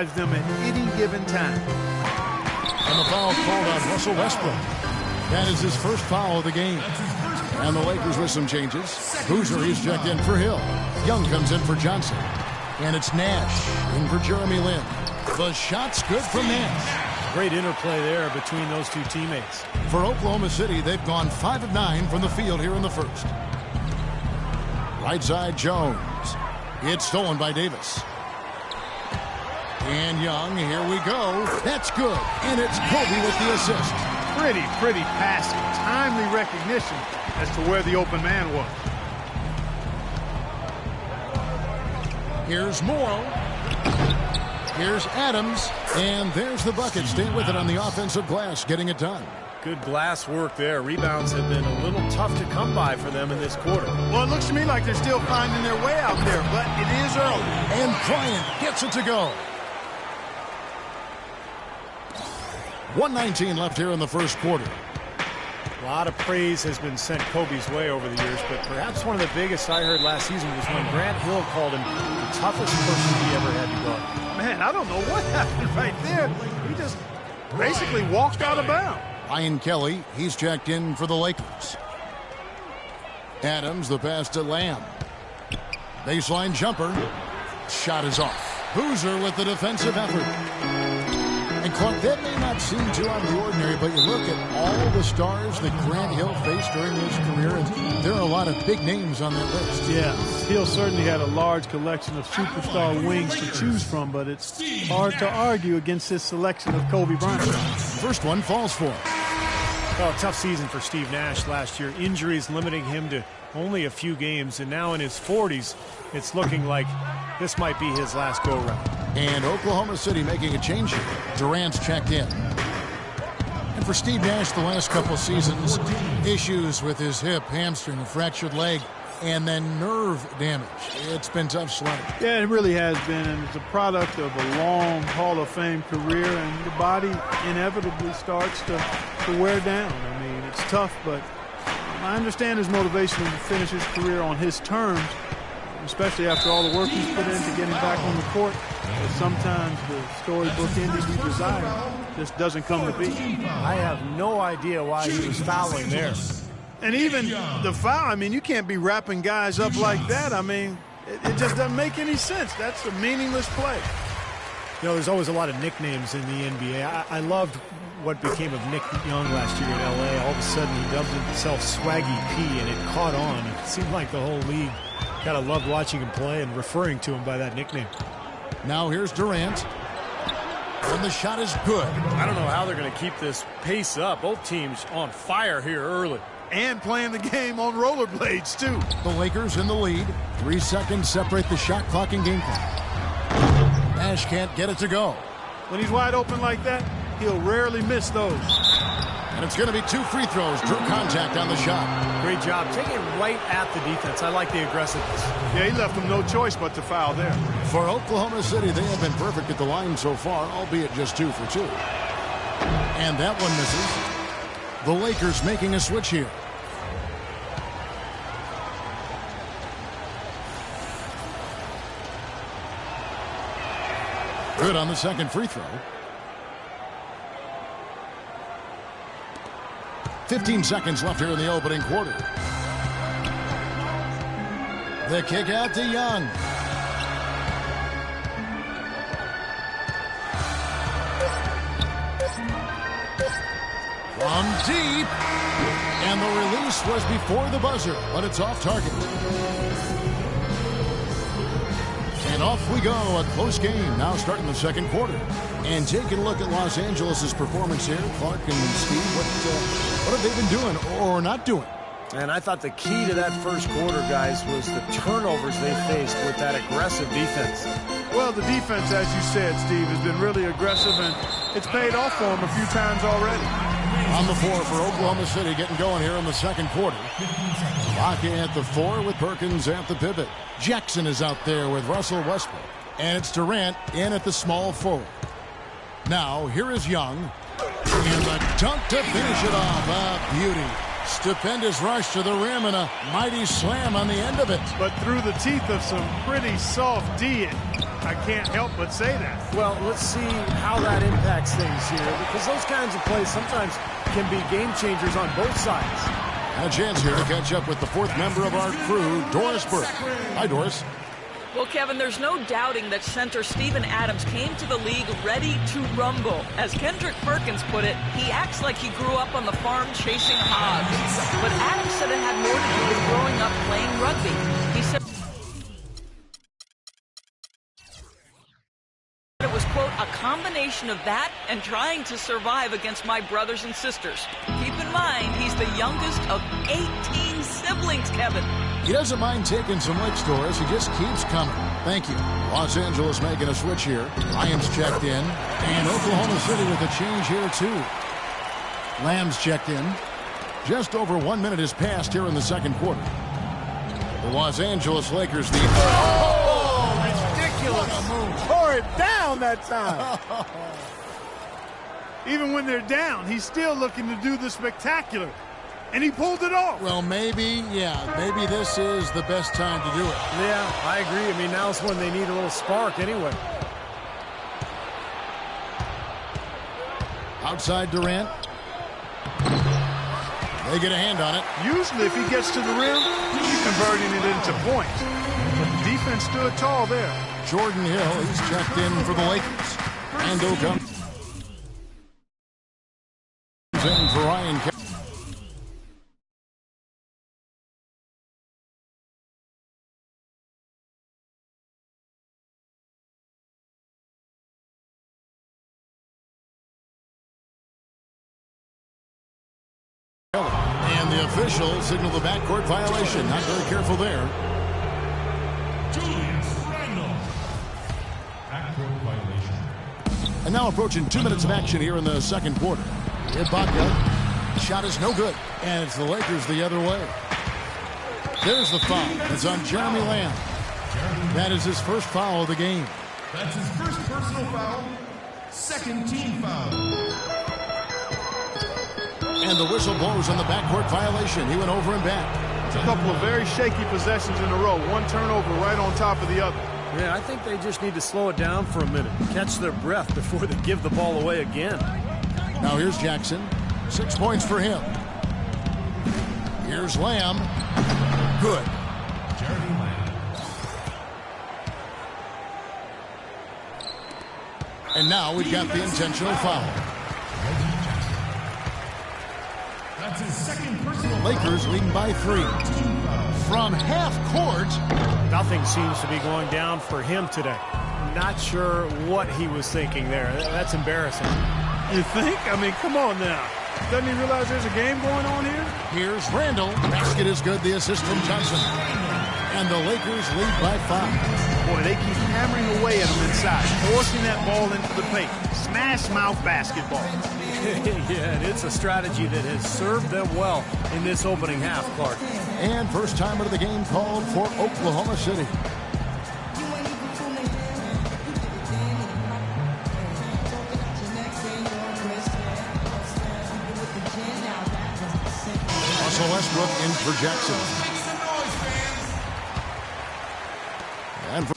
them at any given time. And the foul called on Russell Westbrook. That is his first foul of the game. And the Lakers with some changes. Boozer is checked in for Hill. Young comes in for Johnson. And it's Nash in for Jeremy Lin. The shot's good from Nash. Great interplay there between those two teammates. For Oklahoma City, they've gone 5 of 9 from the field here in the first. Right side, Jones. It's stolen by Davis. And Young, here we go. That's good. And it's Kobe with the assist. Pretty passing. Timely recognition as to where the open man was. Here's Morrow. Here's Adams. And there's the bucket. Stay with it on the offensive glass, getting it done. Good glass work there. Rebounds have been a little tough to come by for them in this quarter. Well, it looks to me like they're still finding their way out there, but it is early. And Bryant gets it to go. 1:19 left here in the first quarter. A lot of praise has been sent Kobe's way over the years, but perhaps one of the biggest I heard last season was when Grant Hill called him the toughest person he ever had to guard. Man, I don't know what happened right there. He just basically walked out of bounds. Ryan Kelly, he's checked in for the Lakers. Adams, the pass to Lamb. Baseline jumper. Shot is off. Boozer with the defensive effort. And Clark, that may not seem too out of the ordinary, but you look at all the stars that Grant Hill faced during his career, and there are a lot of big names on that list. Yeah, Hill certainly had a large collection of superstar wings to choose from, but it's hard to argue against his selection of Kobe Bryant. First one falls for him. Well, tough season for Steve Nash last year. Injuries limiting him to only a few games, and now in his 40s, it's looking like this might be his last go-round. And Oklahoma City making a change here. Durant's checked in. And for Steve Nash, the last couple seasons, issues with his hip, hamstring, a fractured leg, and then nerve damage. It's been tough sledding. Yeah, it really has been, and it's a product of a long Hall of Fame career, and the body inevitably starts to wear down. I mean, it's tough, but I understand his motivation to finish his career on his terms, especially after all the work he's put into getting back on the court. But sometimes the storybook ending you desire just doesn't come to be. I have no idea why he was fouling there. And even the foul, I mean, you can't be wrapping guys up like that. I mean, it just doesn't make any sense. That's a meaningless play. You know, there's always a lot of nicknames in the NBA. I loved what became of Nick Young last year in L.A. All of a sudden, he dubbed himself Swaggy P, and it caught on. It seemed like the whole league kind of loved watching him play and referring to him by that nickname. Now here's Durant. And the shot is good. I don't know how they're going to keep this pace up. Both teams on fire here early. And playing the game on rollerblades, too. The Lakers in the lead. 3 seconds separate the shot clock and game clock. Nash can't get it to go. When he's wide open like that, he'll rarely miss those. And it's going to be 2 free throws. Drew contact on the shot. Great job. Take it right at the defense. I like the aggressiveness. Yeah, he left them no choice but to foul there. For Oklahoma City, they have been perfect at the line so far, albeit just 2 for 2. And that one misses. The Lakers making a switch here. Good on the second free throw. 15 seconds left here in the opening quarter. The kick out to Young. From deep. And the release was before the buzzer, but it's off target. And off we go, a close game now starting the second quarter. And taking a look at Los Angeles' performance here, Clark and Steve, what have they been doing or not doing? And I thought the key to that first quarter, guys, was the turnovers they faced with that aggressive defense. Well, the defense, as you said, Steve, has been really aggressive, and it's paid off for them a few times already. On the floor for Oklahoma City, getting going here in the second quarter. Locke at the 4 with Perkins at the pivot. Jackson is out there with Russell Westbrook. And it's Durant in at the small forward. Now, here is Young. And the dunk to finish it off. A beauty. Stupendous rush to the rim and a mighty slam on the end of it. But through the teeth of some pretty soft D, I can't help but say that. Well, let's see how that impacts things here, because those kinds of plays sometimes can be game changers on both sides. And a chance here to catch up with the fourth member of our crew, Doris Burke. Hi, Doris. Well, Kevin, there's no doubting that center Steven Adams came to the league ready to rumble. As Kendrick Perkins put it, he acts like he grew up on the farm chasing hogs. But Adams said it had more to do with growing up playing rugby. He said it was, quote, a combination of that and trying to survive against my brothers and sisters. Keep in mind, he's the youngest of 18 siblings, Kevin. He doesn't mind taking some licks, Doris. He just keeps coming. Thank you. Los Angeles making a switch here. Lions checked in. And Oklahoma City with a change here, too. Lamb's checked in. Just over 1 minute has passed here in the second quarter. The Los Angeles Lakers, the... Oh, ridiculous. Tore it down that time. Even when they're down, he's still looking to do the spectacular. And he pulled it off. Well, maybe this is the best time to do it. Yeah, I agree. I mean, now's when they need a little spark anyway. Outside Durant. They get a hand on it. Usually, if he gets to the rim, he's converting it into points. But the defense stood tall there. Jordan Hill, he's checked in for the Lakers. Randall comes in for Ryan Kelly. And the officials signal the backcourt violation. Not very careful there. Backcourt violation. And now approaching 2 minutes of action here in the second quarter. Ibaka. Shot is no good. And it's the Lakers the other way. There's the foul. It's on Jeremy Lamb. That is his first foul of the game. That's his first personal foul. Second team foul. And the whistle blows on the backcourt violation. He went over and back. It's a couple of very shaky possessions in a row. One turnover right on top of the other. Yeah, I think they just need to slow it down for a minute. Catch their breath before they give the ball away again. Now here's Jackson. 6 points for him. Here's Lamb. Good. Jeremy Lamb. And now we've got the intentional foul. That's his second personal foul. Lakers leading by 3. From half court. Nothing seems to be going down for him today. Not sure what he was thinking there. That's embarrassing. You think? I mean, come on now. Doesn't he realize there's a game going on here? Here's Randall. Basket is good. The assist from Johnson. And the Lakers lead by 5. Boy, they keep hammering away at him inside, forcing that ball into the paint. Smash mouth basketball. Yeah, and it's a strategy that has served them well in this opening half, Clark. And first time out of the game called for Oklahoma City. Russell Westbrook in for Jackson. And for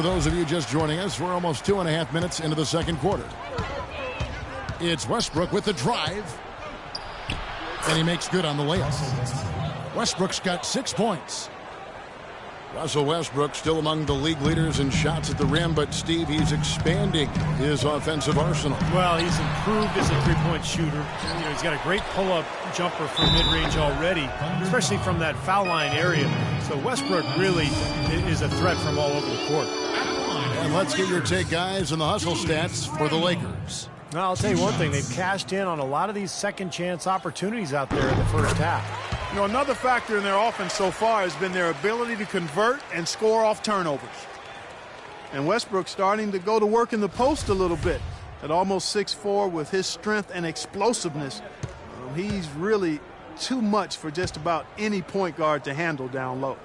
for those of you just joining us, we're almost 2.5 minutes into the second quarter. It's Westbrook with the drive. And he makes good on the layup. Westbrook's got 6 points. Russell Westbrook still among the league leaders in shots at the rim, but Steve, he's expanding his offensive arsenal. Well, he's improved as a three-point shooter. He's got a great pull-up jumper from mid-range already, especially from that foul line area. So Westbrook really is a threat from all over the court. And let's get your take, guys, on the hustle stats for the Lakers. Now, I'll tell you one thing. They've cashed in on a lot of these second-chance opportunities out there in the first half. Another factor in their offense so far has been their ability to convert and score off turnovers. And Westbrook's starting to go to work in the post a little bit. At almost 6'4", with his strength and explosiveness, he's really too much for just about any point guard to handle down low.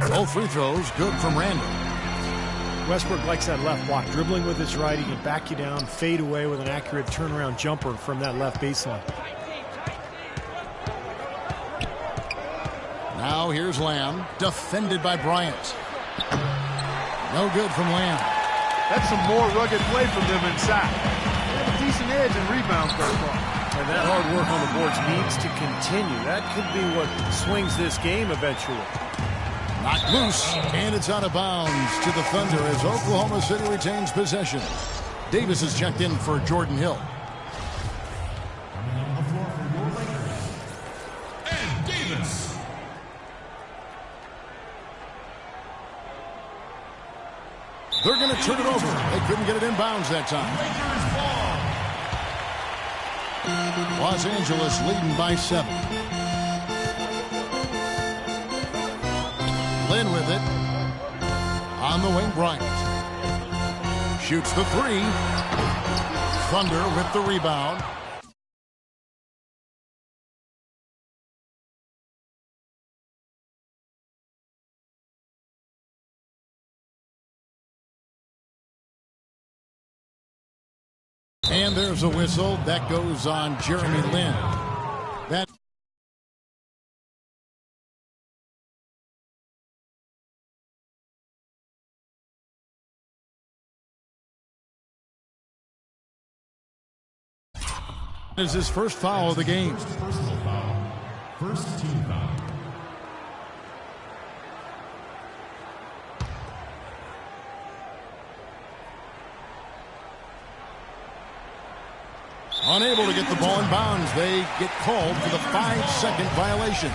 Both free throws good from Randall. Westbrook likes that left block. Dribbling with his right, he can back you down, fade away with an accurate turnaround jumper from that left baseline. Now here's Lamb, defended by Bryant. No good from Lamb. That's some more rugged play from them inside. They have a decent edge and rebounds so far. And that hard work on the boards needs to continue. That could be what swings this game eventually. Knocked loose, and it's out of bounds to the Thunder as Oklahoma City retains possession. Davis is checked in for Jordan Hill. And Davis. They're going to turn it over. They couldn't get it inbounds that time. Los Angeles leading by 7. Lynn with it. On the wing, Bryant. Shoots the 3. Thunder with the rebound. And there's a whistle that goes on Jeremy Lin. That is his first foul of the game. Personal foul. First team foul. Unable to get the ball in bounds. They get called for the 5-second violation.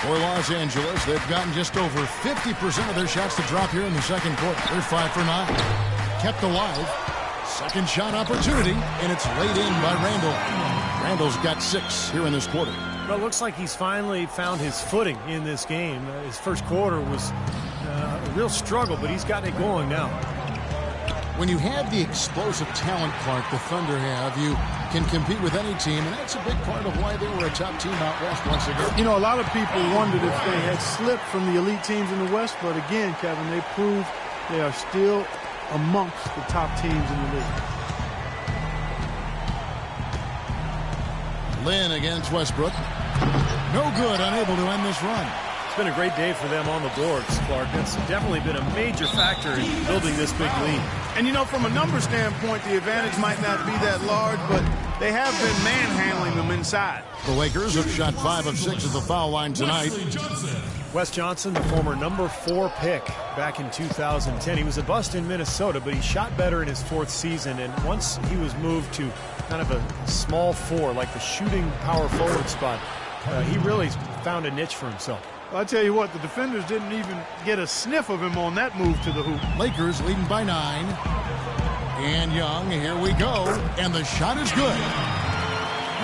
For Los Angeles, they've gotten just over 50% of their shots to drop here in the second quarter. They're 5 for 9. Kept alive. Second shot opportunity, and it's laid in by Randall. Randall's got 6 here in this quarter. Well, it looks like he's finally found his footing in this game. His first quarter was a real struggle, but he's gotten it going now. When you have the explosive talent, Clark, the Thunder have, you can compete with any team, and that's a big part of why they were a top team out west once again. A lot of people wondered if they had slipped from the elite teams in the West, but again, Kevin, they proved they are still amongst the top teams in the league. Lynn against Westbrook. No good, unable to end this run. It's been a great day for them on the boards, Clark. That's definitely been a major factor in building this big lead. And, from a number standpoint, the advantage might not be that large, but they have been manhandling them inside. The Lakers have shot 5 of 6 at the foul line tonight. Wes Johnson, the former number 4 pick back in 2010. He was a bust in Minnesota, but he shot better in his 4th season. And once he was moved to kind of a small 4, like the shooting power forward spot, he really found a niche for himself. Well, I tell you what, the defenders didn't even get a sniff of him on that move to the hoop. Lakers leading by 9. And Young, here we go. And the shot is good.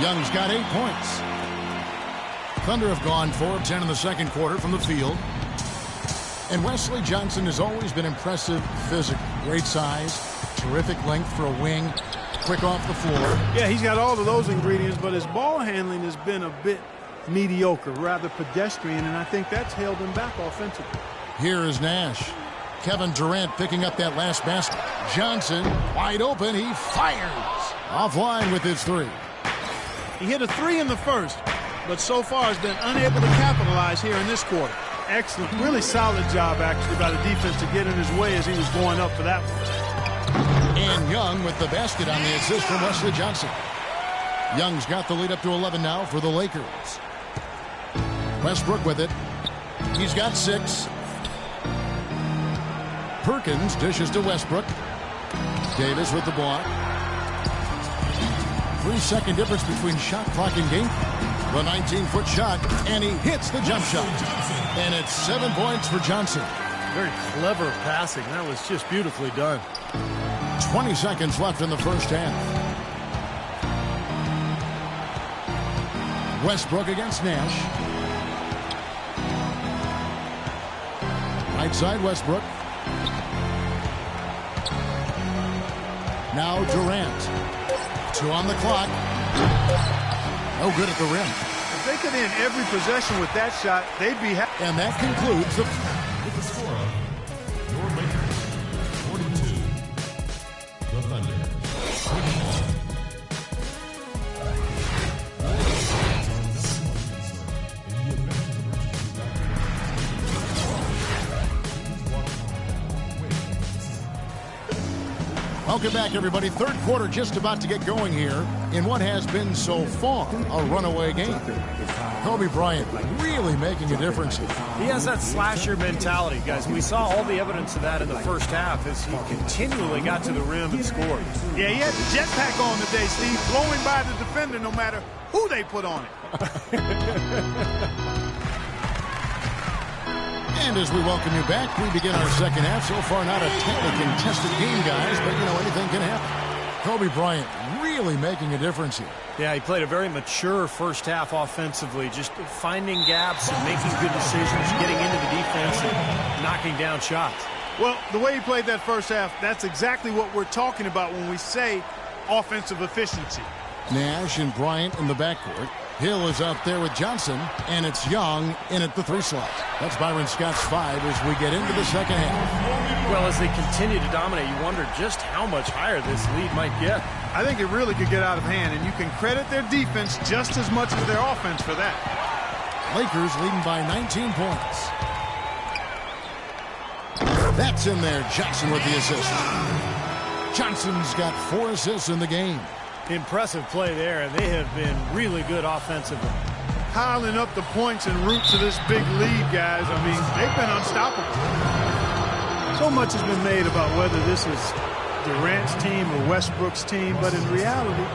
Young's got 8 points. Thunder have gone 4 of 10 in the second quarter from the field. And Wesley Johnson has always been impressive physically. Great size, terrific length for a wing, quick off the floor. Yeah, he's got all of those ingredients, but his ball handling has been a bit mediocre, rather pedestrian, and I think that's held him back offensively. Here is Nash. Kevin Durant picking up that last basket. Johnson wide open. He fires. Offline with his 3. He hit a 3 in the first, but so far has been unable to capitalize here in this quarter. Excellent, really solid job actually by the defense to get in his way as he was going up for that one. And Young with the basket on the assist from Wesley Johnson. Young's got the lead up to 11 now for the Lakers. Westbrook with it. He's got 6. Perkins dishes to Westbrook. Davis with the block. 3-second difference between shot clock and game. The 19-foot shot, and he hits the jump shot. And it's 7 points for Johnson. Very clever passing. That was just beautifully done. 20 seconds left in the first half. Westbrook against Nash. Right side Westbrook. Now Durant. 2 on the clock. No good at the rim. If they could end every possession with that shot, they'd be happy. And that concludes the... With the score of your Lakers 42, the Thunder 21. Welcome back, everybody. Third quarter just about to get going here in what has been so far a runaway game. Kobe Bryant really making a difference here. He has that slasher mentality, guys. We saw all the evidence of that in the first half as he continually got to the rim and scored. Yeah, he had the jetpack on today, Steve, blowing by the defender no matter who they put on it. And as we welcome you back, we begin our second half. So far, not a technically contested game, guys, but, you know, anything can happen. Kobe Bryant really making a difference here. Yeah, he played a very mature first half offensively, just finding gaps and making good decisions, getting into the defense and knocking down shots. Well, the way he played that first half, that's exactly what we're talking about when we say offensive efficiency. Nash and Bryant in the backcourt. Hill is out there with Johnson, and it's Young in at the 3 slot. That's Byron Scott's 5 as we get into the second half. Well, as they continue to dominate, you wonder just how much higher this lead might get. I think it really could get out of hand, and you can credit their defense just as much as their offense for that. Lakers leading by 19 points. That's in there. Johnson with the assist. Johnson's got 4 assists in the game. Impressive play there, and they have been really good offensively. Piling up the points and roots of this big lead, guys. I mean, they've been unstoppable. So much has been made about whether this is Durant's team or Westbrook's team, but in reality,